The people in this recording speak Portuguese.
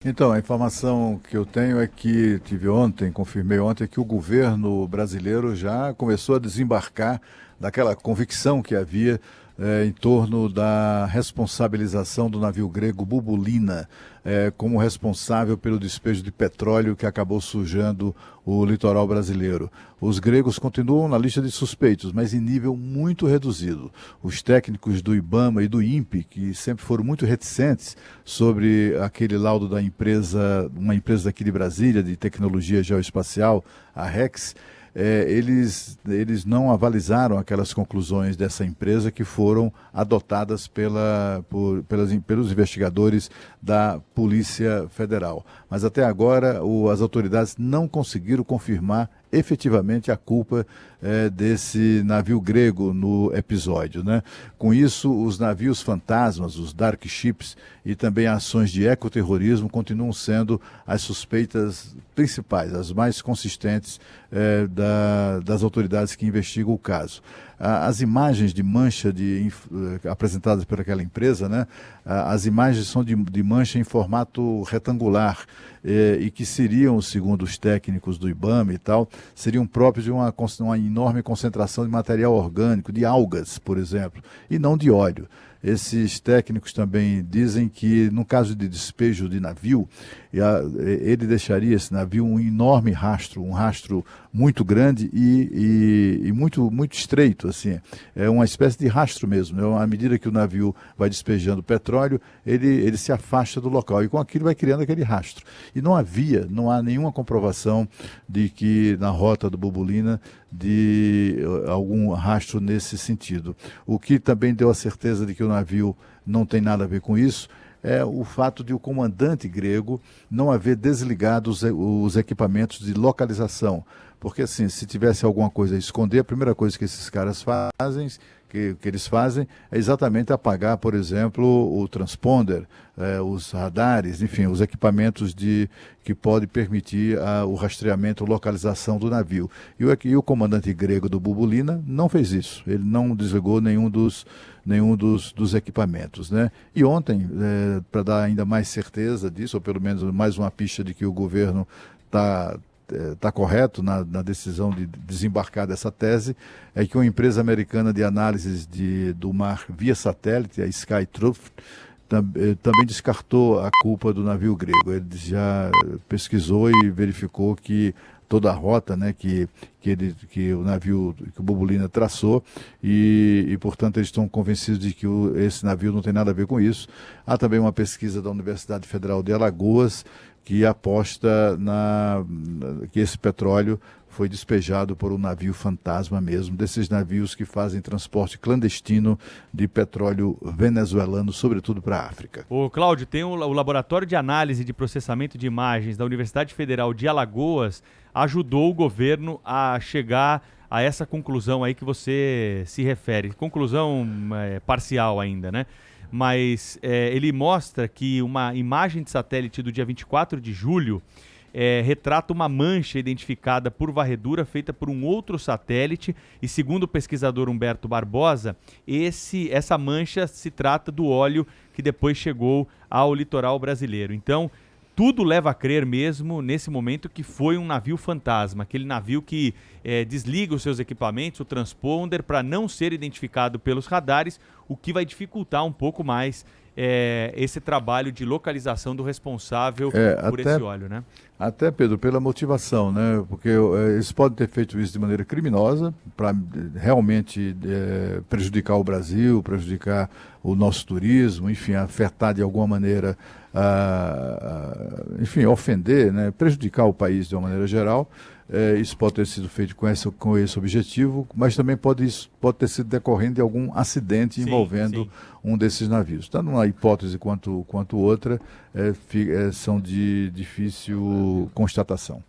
Então, a informação que eu tenho é que confirmei ontem, que o governo brasileiro já começou a desembarcar daquela convicção que havia em torno da responsabilização do navio grego Bubulina como responsável pelo despejo de petróleo que acabou sujando o litoral brasileiro. Os gregos continuam na lista de suspeitos, mas em nível muito reduzido. Os técnicos do IBAMA e do INPE, que sempre foram muito reticentes sobre aquele laudo da empresa, uma empresa daqui de Brasília, de tecnologia geoespacial, a REX, eles não avalizaram aquelas conclusões dessa empresa que foram adotadas pelos investigadores da Polícia Federal. Mas até agora as autoridades não conseguiram confirmar efetivamente a culpa desse navio grego no episódio, né? Com isso, os navios fantasmas, os dark ships e também ações de ecoterrorismo continuam sendo as suspeitas principais, as mais consistentes das autoridades que investigam o caso. As imagens de mancha apresentadas por aquela empresa, né? As imagens são de mancha em formato retangular e que seriam, segundo os técnicos do IBAMA e tal, seriam próprios de uma enorme concentração de material orgânico, de algas, por exemplo, e não de óleo. Esses técnicos também dizem que, no caso de despejo de navio, ele deixaria esse navio um enorme rastro, um rastro muito grande e muito, muito estreito, assim. É uma espécie de rastro mesmo. À medida que o navio vai despejando petróleo, ele se afasta do local e com aquilo vai criando aquele rastro. E não há nenhuma comprovação de que na rota do Bubulina de algum rastro nesse sentido. O que também deu a certeza de que o navio não tem nada a ver com isso é o fato de o comandante grego não haver desligado os equipamentos de localização. Porque, assim, se tivesse alguma coisa a esconder, a primeira coisa que esses caras fazem, que eles fazem, é exatamente apagar, por exemplo, o transponder, os radares, enfim, os equipamentos que podem permitir o rastreamento, localização do navio. E o comandante grego do Bubulina não fez isso. Ele não desligou nenhum dos equipamentos, né? E ontem, para dar ainda mais certeza disso, ou pelo menos mais uma pista de que o governo está correto na decisão de desembarcar dessa tese, é que uma empresa americana de análises do mar via satélite, a Skytruth, também descartou a culpa do navio grego. Ele já pesquisou e verificou que toda a rota, né, que o navio, que o Bubulina traçou portanto, eles estão convencidos de que esse navio não tem nada a ver com isso. Há também uma pesquisa da Universidade Federal de Alagoas que aposta que esse petróleo foi despejado por um navio fantasma mesmo, desses navios que fazem transporte clandestino de petróleo venezuelano, sobretudo para a África. Ô, Cláudio, tem o Laboratório de Análise de Processamento de Imagens da Universidade Federal de Alagoas ajudou o governo a chegar a essa conclusão aí que você se refere. Conclusão parcial ainda, né? Mas ele mostra que uma imagem de satélite do dia 24 de julho retrata uma mancha identificada por varredura feita por um outro satélite e, segundo o pesquisador Humberto Barbosa, essa mancha se trata do óleo que depois chegou ao litoral brasileiro. Então, tudo leva a crer mesmo, nesse momento, que foi um navio fantasma, aquele navio que desliga os seus equipamentos, o transponder, para não ser identificado pelos radares, o que vai dificultar um pouco mais esse trabalho de localização do responsável por esse óleo, né? Até, Pedro, pela motivação, né? Porque eles podem ter feito isso de maneira criminosa, para realmente prejudicar o Brasil, prejudicar o nosso turismo, enfim, afetar de alguma maneira, enfim, ofender, né? Prejudicar o país de uma maneira geral. Isso pode ter sido feito com esse objetivo, mas também pode ter sido decorrente de algum acidente envolvendo um desses navios. Tanto uma hipótese quanto outra são de difícil constatação.